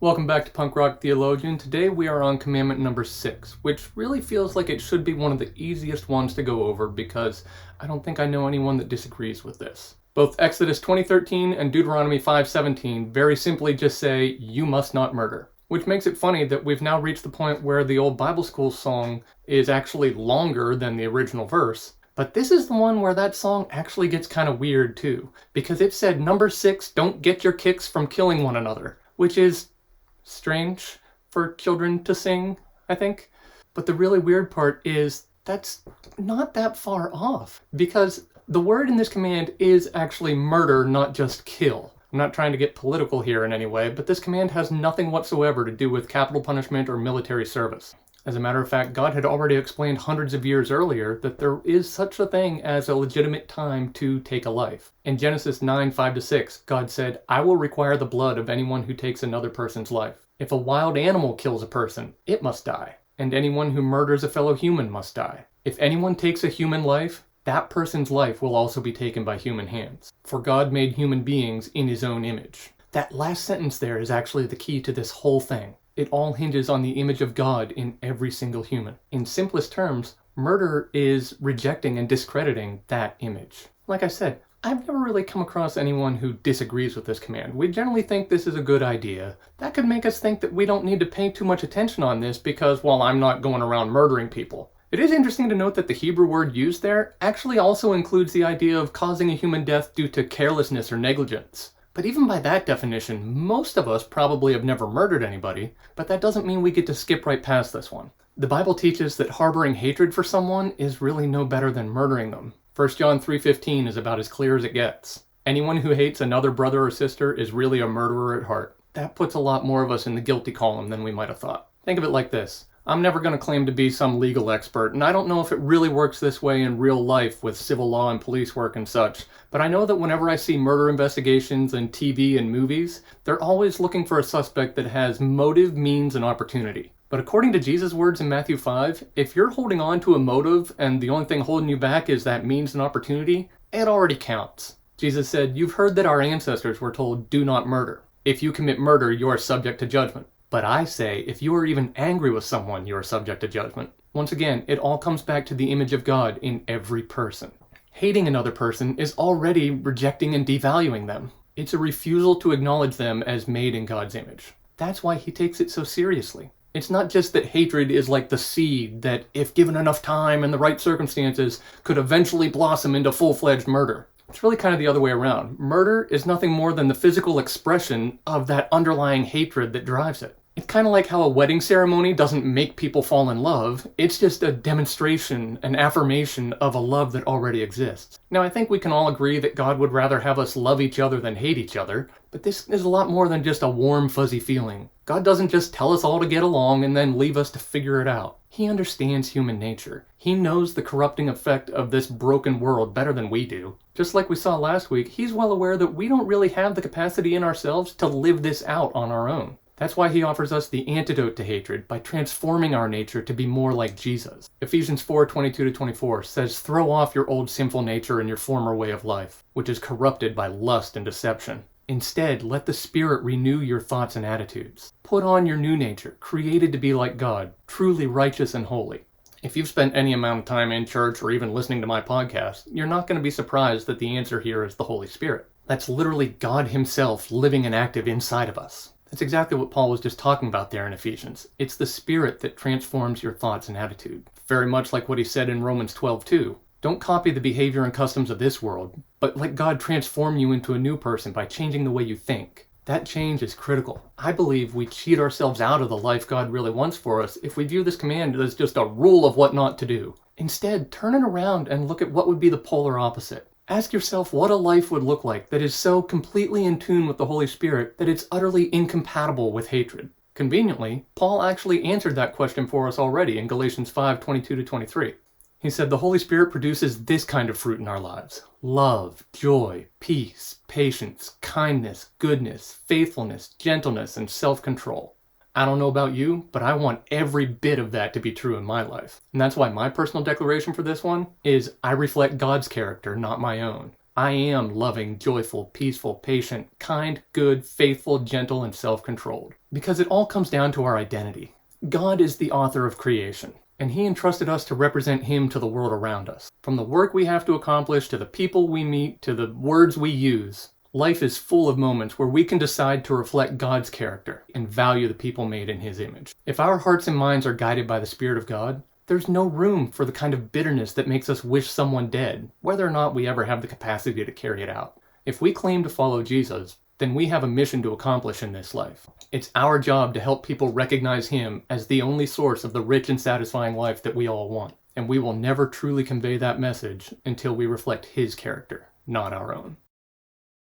Welcome back to Punk Rock Theologian. Today we are on commandment number 6, which really feels like it should be one of the easiest ones to go over because I don't think I know anyone that disagrees with this. Both Exodus 20:13 and Deuteronomy 5:17 very simply just say, you must not murder. Which makes it funny that we've now reached the point where the old Bible school song is actually longer than the original verse. But this is the one where that song actually gets kind of weird too, because it said number 6, don't get your kicks from killing one another, which is strange for children to sing, I think. But the really weird part is that's not that far off, because the word in this command is actually murder, not just kill. I'm not trying to get political here in any way, but this command has nothing whatsoever to do with capital punishment or military service. As a matter of fact, God had already explained hundreds of years earlier that there is such a thing as a legitimate time to take a life. In Genesis 9:5-6, God said, I will require the blood of anyone who takes another person's life. If a wild animal kills a person, it must die. And anyone who murders a fellow human must die. If anyone takes a human life, that person's life will also be taken by human hands. For God made human beings in his own image. That last sentence there is actually the key to this whole thing. It all hinges on the image of God in every single human. In simplest terms, murder is rejecting and discrediting that image. Like I said, I've never really come across anyone who disagrees with this command. We generally think this is a good idea. That could make us think that we don't need to pay too much attention on this because, well, I'm not going around murdering people. It is interesting to note that the Hebrew word used there actually also includes the idea of causing a human death due to carelessness or negligence. But even by that definition, most of us probably have never murdered anybody, but that doesn't mean we get to skip right past this one. The Bible teaches that harboring hatred for someone is really no better than murdering them. 1 John 3:15 is about as clear as it gets. Anyone who hates another brother or sister is really a murderer at heart. That puts a lot more of us in the guilty column than we might have thought. Think of it like this. I'm never going to claim to be some legal expert, and I don't know if it really works this way in real life with civil law and police work and such, but I know that whenever I see murder investigations in TV and movies, they're always looking for a suspect that has motive, means, and opportunity. But according to Jesus' words in Matthew 5, if you're holding on to a motive and the only thing holding you back is that means and opportunity, it already counts. Jesus said, you've heard that our ancestors were told, do not murder. If you commit murder, you are subject to judgment. But I say, if you are even angry with someone, you are subject to judgment. Once again, it all comes back to the image of God in every person. Hating another person is already rejecting and devaluing them. It's a refusal to acknowledge them as made in God's image. That's why he takes it so seriously. It's not just that hatred is like the seed that, if given enough time and the right circumstances, could eventually blossom into full-fledged murder. It's really kind of the other way around. Murder is nothing more than the physical expression of that underlying hatred that drives it. It's kind of like how a wedding ceremony doesn't make people fall in love. It's just a demonstration, an affirmation of a love that already exists. Now, I think we can all agree that God would rather have us love each other than hate each other, but this is a lot more than just a warm, fuzzy feeling. God doesn't just tell us all to get along and then leave us to figure it out. He understands human nature. He knows the corrupting effect of this broken world better than we do. Just like we saw last week, he's well aware that we don't really have the capacity in ourselves to live this out on our own. That's why he offers us the antidote to hatred by transforming our nature to be more like Jesus. Ephesians 4:22-24 says, throw off your old sinful nature and your former way of life, which is corrupted by lust and deception. Instead, let the Spirit renew your thoughts and attitudes. Put on your new nature, created to be like God, truly righteous and holy. If you've spent any amount of time in church or even listening to my podcast, you're not going to be surprised that the answer here is the Holy Spirit. That's literally God himself living and active inside of us. That's exactly what Paul was just talking about there in Ephesians. It's the Spirit that transforms your thoughts and attitude. Very much like what he said in Romans 12:2. Don't copy the behavior and customs of this world, but let God transform you into a new person by changing the way you think. That change is critical. I believe we cheat ourselves out of the life God really wants for us if we view this command as just a rule of what not to do. Instead, turn it around and look at what would be the polar opposite. Ask yourself what a life would look like that is so completely in tune with the Holy Spirit that it's utterly incompatible with hatred. Conveniently, Paul actually answered that question for us already in Galatians 5:22-23. He said the Holy Spirit produces this kind of fruit in our lives: love, joy, peace, patience, kindness, goodness, faithfulness, gentleness, and self-control. I don't know about you, but I want every bit of that to be true in my life. And that's why my personal declaration for this one is I reflect God's character, not my own. I am loving, joyful, peaceful, patient, kind, good, faithful, gentle, and self-controlled. Because it all comes down to our identity. God is the author of creation, and He entrusted us to represent Him to the world around us. From the work we have to accomplish, to the people we meet, to the words we use, life is full of moments where we can decide to reflect God's character and value the people made in His image. If our hearts and minds are guided by the Spirit of God, there's no room for the kind of bitterness that makes us wish someone dead, whether or not we ever have the capacity to carry it out. If we claim to follow Jesus, then we have a mission to accomplish in this life. It's our job to help people recognize Him as the only source of the rich and satisfying life that we all want. And we will never truly convey that message until we reflect His character, not our own.